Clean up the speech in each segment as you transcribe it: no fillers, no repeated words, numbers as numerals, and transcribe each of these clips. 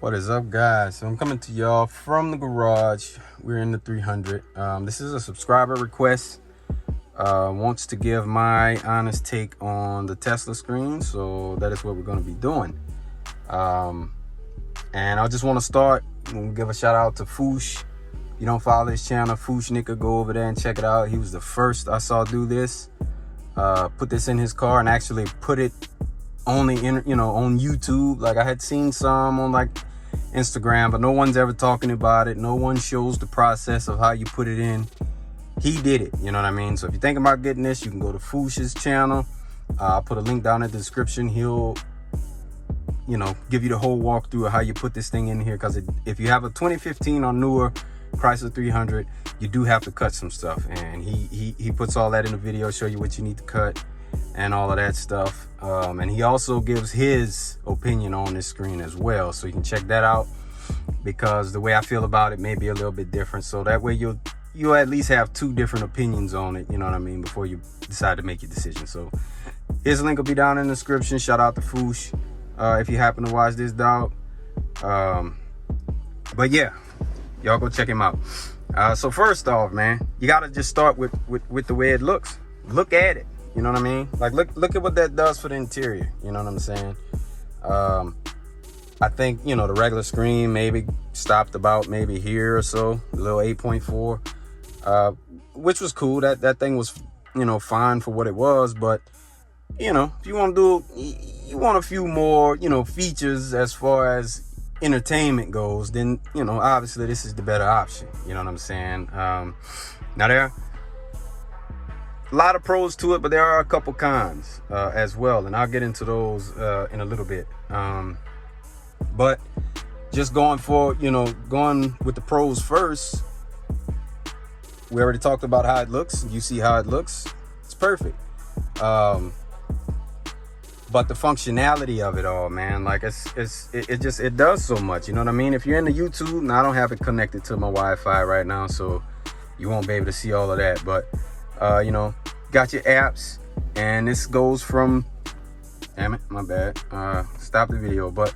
What is up, guys? So I'm coming to y'all from the garage. We're in the 300. This is a subscriber request. Wants to give my honest take on the Tesla screen, so that is what we're going to be doing. And I just want to start and give a shout out to Foosh. If you don't follow his channel, Foosh Nigga, go over there and check it out. He was the first I saw do this. Put this in his car and actually put it on the on YouTube. Like, I had seen some on like Instagram, but no one's ever talking about it. No one shows the process of how you put it in. He did it, you know what I mean? So if you're thinking about getting this, you can go to Foosh's channel. I'll put a link down in the description. He'll give you the whole walkthrough of how you put this thing in here, because if you have a 2015 or newer Chrysler 300, you do have to cut some stuff, and he puts all that in the video, show you what you need to cut and all of that stuff. And he also gives his opinion on this screen as well, so you can check that out, because the way I feel about it may be a little bit different, so that way you'll at least have two different opinions on it, you know what I mean, before you decide to make your decision. So his link will be down in the description. Shout out to Foosh if you happen to watch this, dog. But yeah, y'all go check him out. So first off, man, you gotta just start with the way it looks. Look at it, you know what I mean? Like, look at what that does for the interior, you know what I'm saying? I think, the regular screen maybe stopped about maybe here or so, a little 8.4, which was cool. That thing was, fine for what it was. But, if you want to you want a few more, features as far as entertainment goes, then, obviously this is the better option. You know what I'm saying? Now, there are a lot of pros to it, but there are a couple cons as well. And I'll get into those in a little bit. But just going with the pros first, we already talked about how it looks. You see how it looks. It's perfect. But the functionality of it all, man, like it does so much. You know what I mean? If you're into YouTube, now I don't have it connected to my Wi-Fi right now, so you won't be able to see all of that. But got your apps, and this goes from, damn it, my bad. Stop the video. But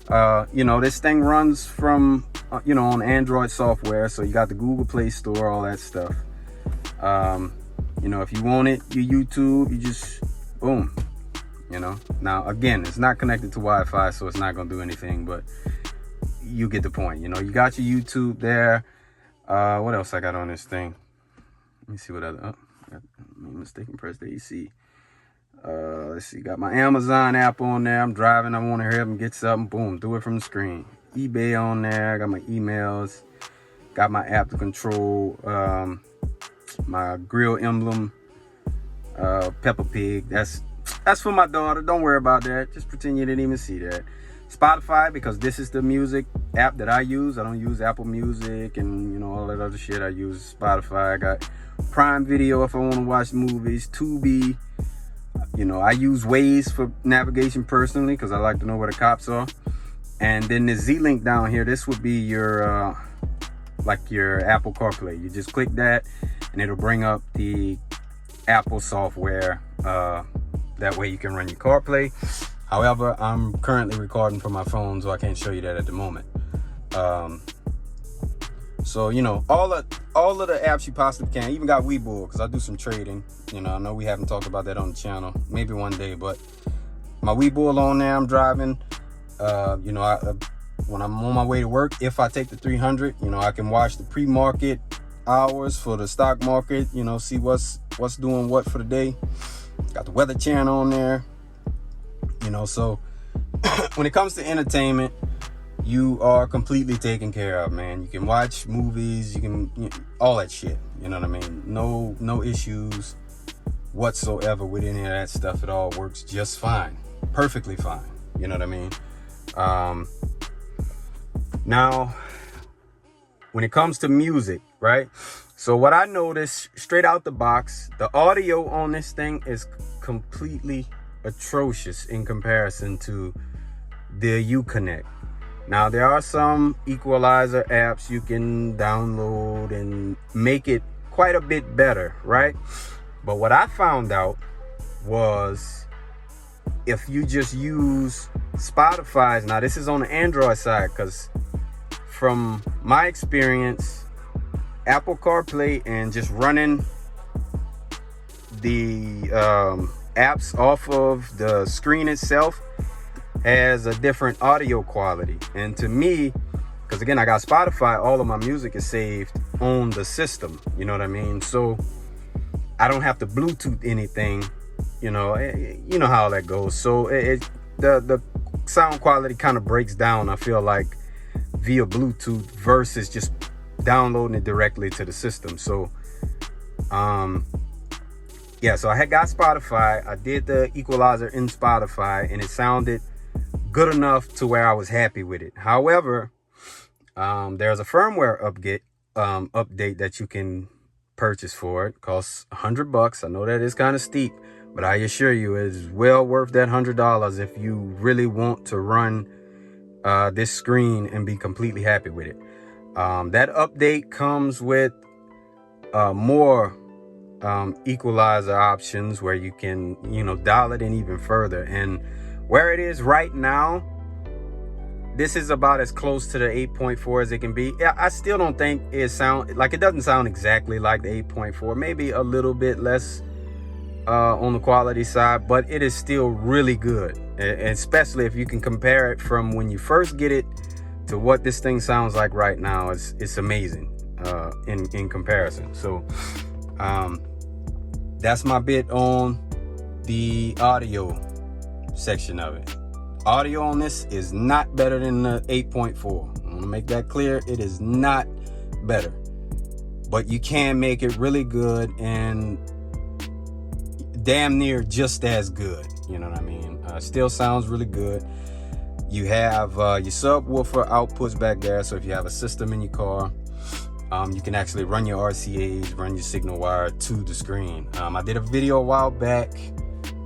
this thing runs from on Android software, so you got the Google Play Store, all that stuff. If you want it, your YouTube, you just boom. Now again, it's not connected to Wi-Fi, so it's not gonna do anything, but you get the point. You got your YouTube there. What else I got on this thing? Let me see what other. I made a mistake and pressed the AC. Let's see, got my Amazon app on there. I'm driving, I want to hurry up and get something. Boom, do it from the screen. eBay on there. Got my emails. Got my app to control my grill emblem. Peppa Pig. That's for my daughter. Don't worry about that. Just pretend you didn't even see that. Spotify, because this is the music app that I use. I don't use Apple Music and all that other shit. I use Spotify. I got Prime Video if I want to watch movies. Tubi. I use Waze for navigation personally, because I like to know where the cops are. And then the Z-Link down here, this would be your your Apple CarPlay. You just click that and it'll bring up the Apple software. That way you can run your CarPlay. However, I'm currently recording from my phone, so I can't show you that at the moment. So all of the apps you possibly can. Even got Webull, because I do some trading. I know we haven't talked about that on the channel. Maybe one day, but my Webull on there. I'm driving. When I'm on my way to work, if I take the 300, I can watch the pre-market hours for the stock market. See what's doing what for the day. Got the Weather Channel on there. So when it comes to entertainment, you are completely taken care of, man. You can watch movies, you can all that shit. You know what I mean? No issues whatsoever with any of that stuff. It all works just fine, perfectly fine. You know what I mean? Now, when it comes to music, right? So what I noticed straight out the box, the audio on this thing is completely atrocious in comparison to the Uconnect. Now, there are some equalizer apps you can download and make it quite a bit better, right? But what I found out was if you just use Spotify's, now this is on the Android side, because from my experience, Apple CarPlay and just running the apps off of the screen itself has a different audio quality. And to me, because again, I got Spotify, all of my music is saved on the system, you know what I mean? So I don't have to Bluetooth anything, you know how that goes. So the sound quality kind of breaks down, I feel like, via Bluetooth versus just downloading it directly to the system. So yeah, so I had got Spotify. I did the equalizer in Spotify, and it sounded good enough to where I was happy with it. However, there's a firmware update that you can purchase for it. Costs $100. I know that is kind of steep, but I assure you it is well worth that $100 if you really want to run this screen and be completely happy with it. That update comes with more equalizer options where you can, dial it in even further. And where it is right now, this is about as close to the 8.4 as it can be. Yeah, I still don't think it doesn't sound exactly like the 8.4, maybe a little bit less on the quality side, but it is still really good. And especially if you can compare it from when you first get it to what this thing sounds like right now. It's amazing in comparison. So that's my bit on the audio section of it. Audio on this is not better than the 8.4. I want to make that clear. It is not better, but you can make it really good and damn near just as good. You know what I mean? Still sounds really good. You have your subwoofer outputs back there, so if you have a system in your car, you can actually run your RCAs, run your signal wire to the screen. I did a video a while back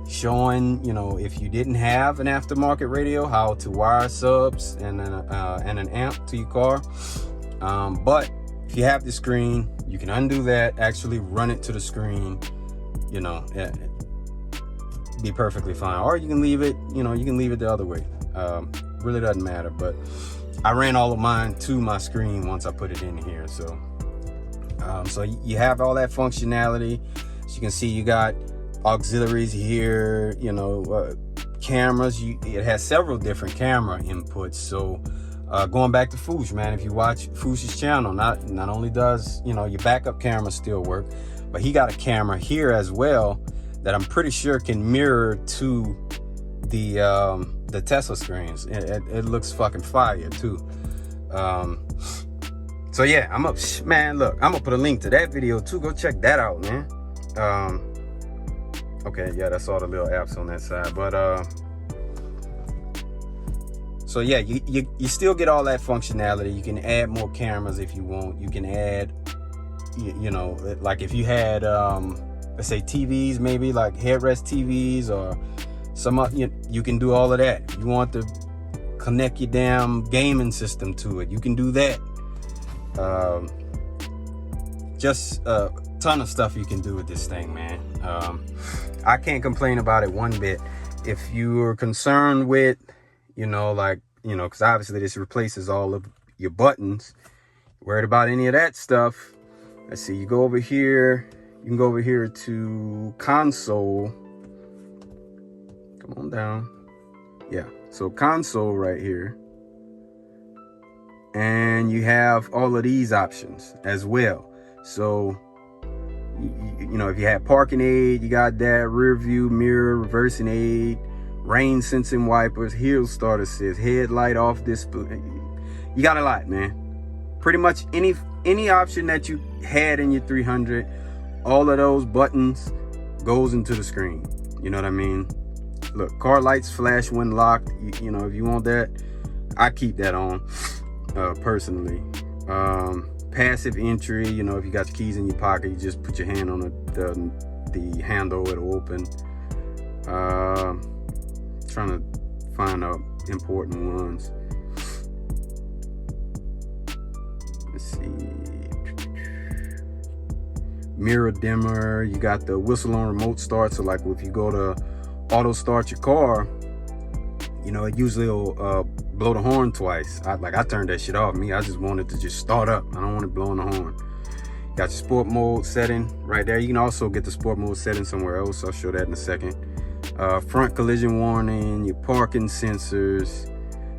showing, if you didn't have an aftermarket radio, how to wire subs and an amp to your car. But if you have the screen, you can undo that, actually run it to the screen, be perfectly fine. Or you can leave it, the other way. Really doesn't matter, but I ran all of mine to my screen once I put it in here. So you have all that functionality. So you can see you got auxiliaries here, cameras. It has several different camera inputs. So going back to Foosh, man, if you watch Foosh's channel, not only does your backup camera still work, but he got a camera here as well that I'm pretty sure can mirror to the Tesla screens. It looks fucking fire too. So yeah, man, look, I'm gonna put a link to that video too. Go check that out, man. Okay, yeah, that's all the little apps on that side. But so yeah, you still get all that functionality. You can add more cameras if you want. You can add, like if you had let's say TVs, maybe like headrest TVs or some, you can do all of that. If you want to connect your damn gaming system to it, you can do that. Just a ton of stuff you can do with this thing, man. I can't complain about it one bit. If you're concerned with, because obviously this replaces all of your buttons, worried about any of that stuff, let's see, you go over here. You can go over here to console. Come on down. Yeah, so console right here. And you have all of these options as well. So, if you have parking aid, you got that, rear view mirror, reversing aid, rain sensing wipers, hill start assist, headlight off display. You got a lot, man. Pretty much any option that you had in your 300, all of those buttons goes into the screen. You know what I mean? Look, car lights flash when locked. If you want that, I keep that on personally. Passive entry, if you got your keys in your pocket, you just put your hand on the handle, it'll open. Trying to find out important ones. Let's see. Mirror dimmer. You got the whistle on remote start. So like if you go to auto start your car, You know, it usually will blow the horn twice. I turned that shit off. I just wanted to just start up. I don't want it blowing the horn. Got your sport mode setting right there. You can also get the sport mode setting somewhere else. I'll show that in a second. Front collision warning, your parking sensors,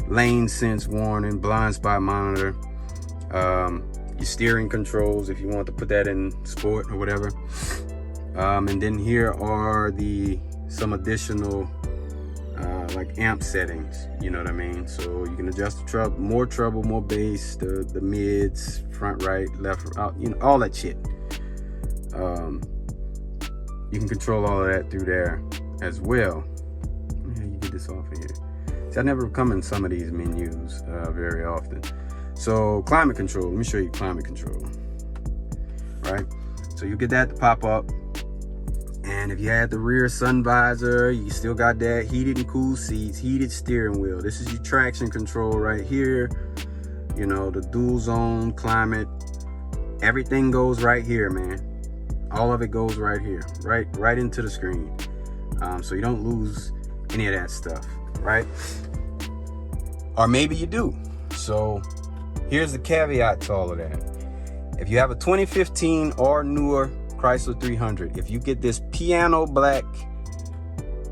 lane sense warning, blind spot monitor, your steering controls if you want to put that in sport or whatever. And then here are some additional like amp settings, you know what I mean? So you can adjust the more treble, more bass, the mids, front, right, left, out, you know, all that shit. You can control all of that through there as well. Yeah, you get this off of here. See, I never come in some of these menus very often. So climate control, let me show you climate control. Right, so you get that to pop up. And if you had the rear sun visor, you still got that heated and cool seats, heated steering wheel. This is your traction control right here. You know, the dual zone, climate, everything goes right here, man. All of it goes right here, right into the screen. So you don't lose any of that stuff, right? Or maybe you do. So here's the caveat to all of that. If you have a 2015 or newer Chrysler 300, if you get this piano black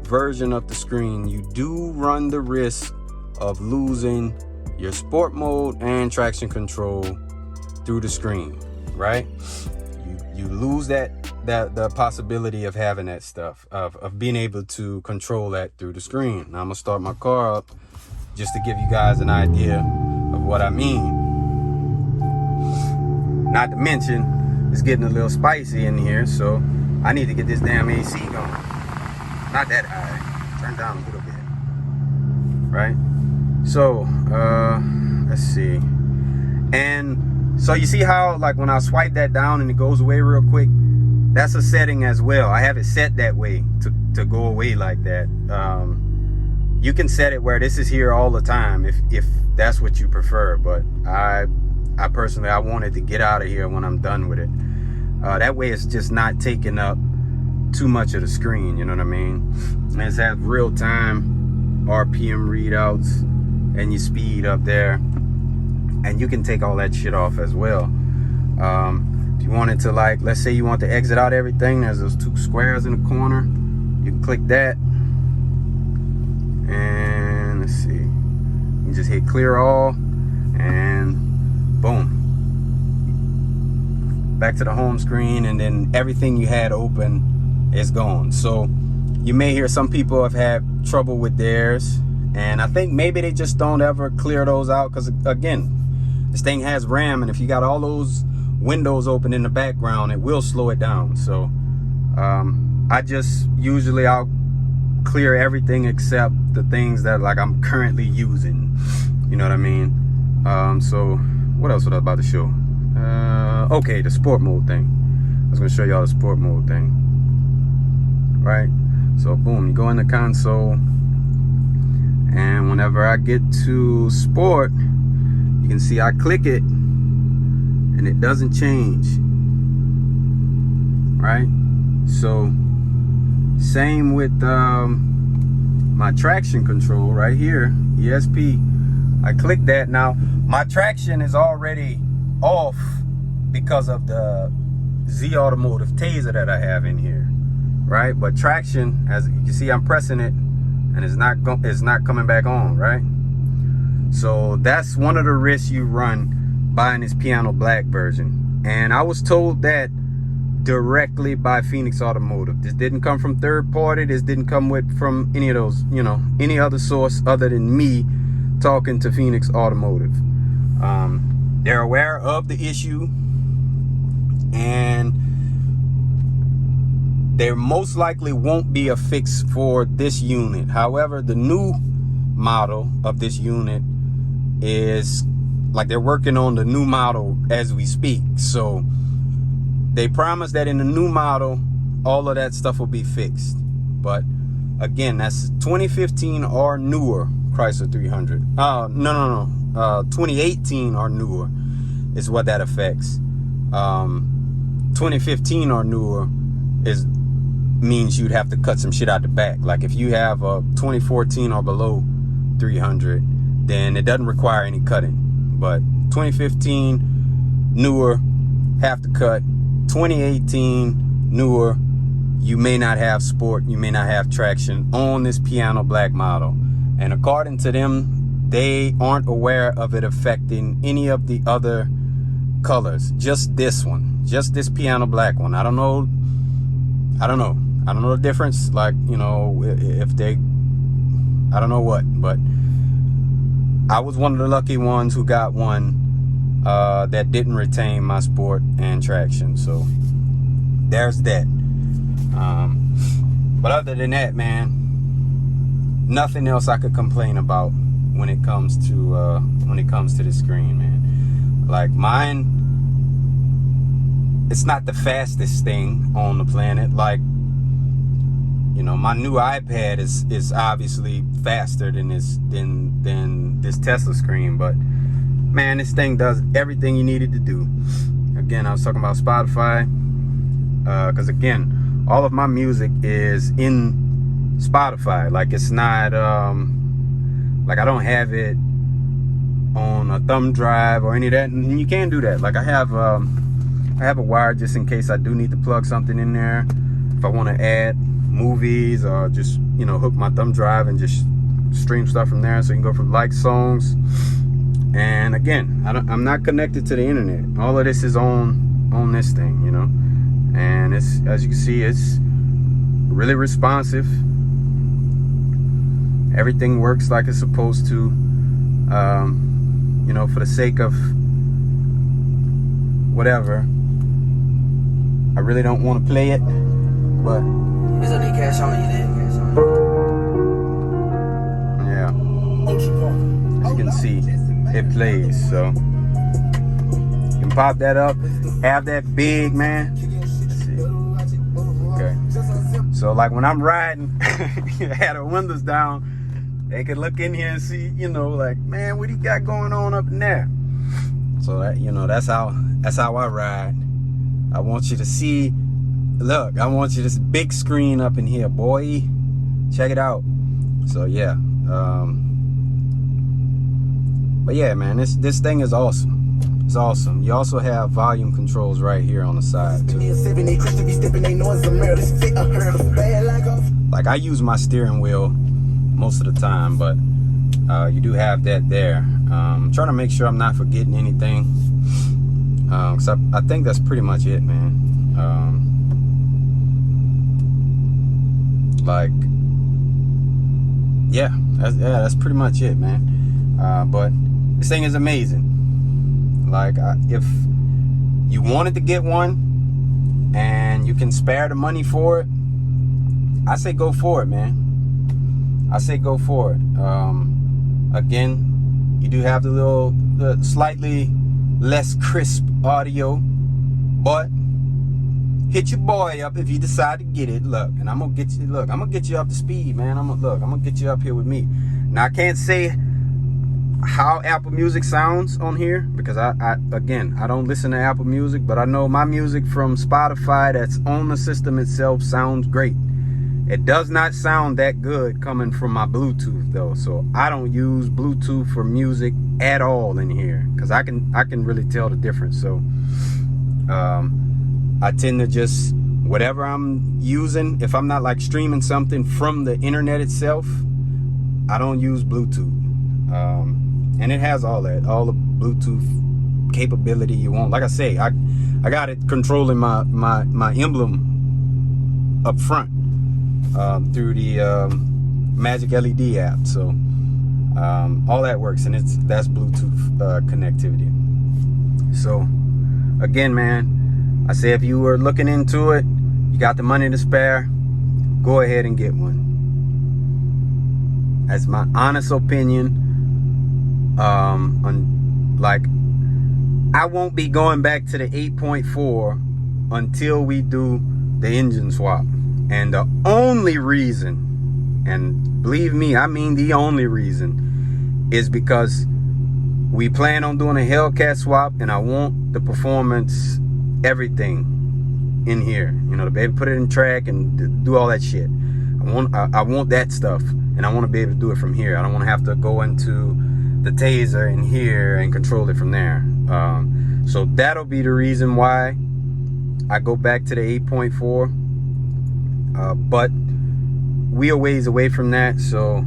version of the screen, you do run the risk of losing your sport mode and traction control through the screen, right? You lose the possibility of having that stuff, of being able to control that through the screen. Now I'm gonna start my car up just to give you guys an idea of what I mean. Not to mention, it's getting a little spicy in here, so I need to get this damn AC going. Not that high, turn down a little bit, right? So, let's see. And so you see how, like, when I swipe that down and it goes away real quick, that's a setting as well. I have it set that way to go away like that. You can set it where this is here all the time if that's what you prefer, but I personally, I wanted to get out of here when I'm done with it. That way it's just not taking up too much of the screen, you know what I mean? And it's have real-time RPM readouts and your speed up there. And you can take all that shit off as well. If you wanted to, like, let's say you want to exit out everything, there's those two squares in the corner. You can click that. And let's see. You just hit clear all and boom, back to the home screen, and then everything you had open is gone. So you may hear some people have had trouble with theirs, and I think maybe they just don't ever clear those out, because again, this thing has RAM, and if you got all those windows open in the background, it will slow it down. So I'll clear everything except the things that, like, I'm currently using, you know what I mean? So what else was I about to show? Okay, the sport mode thing. I was gonna show y'all the sport mode thing. Right? So boom, you go in the console, and whenever I get to sport, you can see I click it and it doesn't change. Right? So same with my traction control right here, ESP. I click that. Now my traction is already off because of the Z Automotive taser that I have in here, right? But traction, as you can see, I'm pressing it and it's not coming back on, right? So that's one of the risks you run buying this piano black version. And I was told that directly by Phoenix Automotive. This didn't come from third party. This didn't come from any of those, you know, any other source other than me talking to Phoenix Automotive. They're aware of the issue, and there most likely won't be a fix for this unit. However, the new model of this unit is, like, they're working on the new model as we speak. So they promise that in the new model, all of that stuff will be fixed. But again, that's 2015 or newer Chrysler 300. 2018 or newer is what that affects. 2015 or newer means you'd have to cut some shit out the back. Like if you have a 2014 or below 300, then it doesn't require any cutting. But 2015 newer, have to cut. 2018 newer, you may not have sport, you may not have traction on this piano black model. And according to them, they aren't aware of it affecting any of the other colors. Just this one, just this piano black one. I don't know the difference, like, you know, if they, I don't know what, but I was one of the lucky ones who got one that didn't retain my sport and traction. So there's that. But other than that, man, nothing else I could complain about when it comes to this screen, man. Like mine, it's not the fastest thing on the planet. Like, you know, my new iPad is obviously faster than this Tesla screen, but man, this thing does everything you need it to do. Again, I was talking about Spotify, because again, all of my music is in Spotify. Like, it's not like I don't have it on a thumb drive or any of that, and you can do that. Like, I have a wire just in case I do need to plug something in there, if I want to add movies, or just, you know, hook my thumb drive and just stream stuff from there, so you can go from like songs. And again, I'm not connected to the internet. All of this is on this thing, you know. And it's, as you can see, it's really responsive. Everything works like it's supposed to. You know, for the sake of whatever, I really don't want to play it, but is there any cash on you there? yeah, as you can see, it plays. So you can pop that up, have that big, man. Let's see. Okay, so like when I'm riding, had the windows down, they could look in here and see, you know, like, man, what he got going on up in there? So that, you know, that's how I ride. I want you to see, look, I want you this big screen up in here, boy. Check it out. So yeah, but yeah, man, this thing is awesome. It's awesome. You also have volume controls right here on the side too. Like, I use my steering wheel most of the time, but you do have that there. I'm trying to make sure I'm not forgetting anything, because I think that's pretty much it, man. Like, yeah, that's pretty much it, man. But this thing is amazing. Like, if you wanted to get one and you can spare the money for it, I say go for it, man. I say go for it. Again, you do have the slightly less crisp audio, but hit your boy up if you decide to get it. Look, and I'm gonna get you. Look, I'm gonna get you up to speed, man. I'm gonna get you up here with me. Now, I can't say how Apple Music sounds on here, because I don't listen to Apple Music, but I know my music from Spotify that's on the system itself sounds great. It does not sound that good coming from my Bluetooth though, so I don't use Bluetooth for music at all in here, because I can really tell the difference. So I tend to just, whatever I'm using, if I'm not like streaming something from the internet itself, I don't use Bluetooth. And it has all the Bluetooth capability you want. Like I say, I got it controlling my emblem up front through the Magic LED app. So all that works, and that's Bluetooth connectivity. So again, man, I say if you were looking into it, you got the money to spare, go ahead and get one. That's my honest opinion. Like, I won't be going back to the 8.4 until we do the engine swap. And the only reason, and believe me, I mean the only reason, is because we plan on doing a Hellcat swap, and I want the performance, everything in here, you know, to be able to put it in track and do all that shit. I want that stuff, and I want to be able to do it from here. I don't want to have to go into the taser in here and control it from there. So that'll be the reason why I go back to the 8.4. But we are ways away from that, so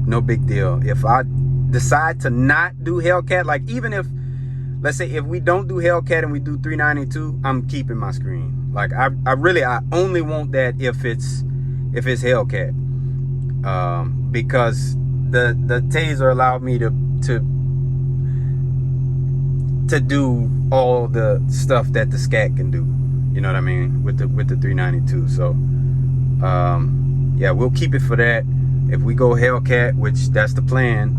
no big deal. If I decide to not do Hellcat, like even if, let's say if we don't do Hellcat and we do 392, I'm keeping my screen. Like I only want that if it's Hellcat, because the taser allowed me to do all the stuff that the scat can do. You know what I mean, with the 392. So yeah, we'll keep it for that. If we go Hellcat, which that's the plan,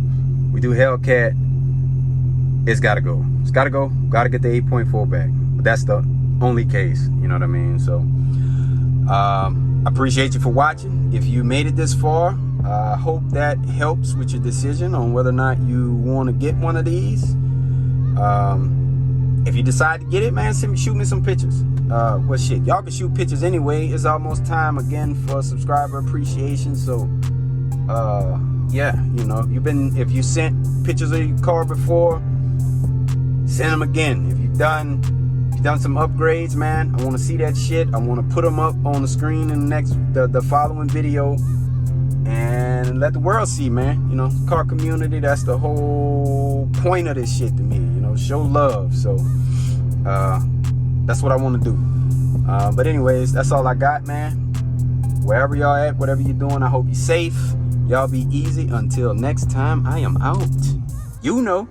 we do Hellcat, it's gotta go. It's gotta go. Gotta get the 8.4 back. But that's the only case. You know what I mean? So I appreciate you for watching. If you made it this far, I hope that helps with your decision on whether or not you want to get one of these. If you decide to get it, man, shoot me some pictures. Well, shit, y'all can shoot pictures anyway. It's almost time again for subscriber appreciation. So yeah, you know, if you sent pictures of your car before, send them again. If you've done some upgrades, man, I want to see that shit. I want to put them up on the screen in the following video and let the world see, man. You know, car community, that's the whole point of this shit to me. You know, show love. So that's what I want to do. But anyways, that's all I got, man. Wherever y'all at, whatever you're doing, I hope you're safe. Y'all be easy. Until next time, I am out. You know.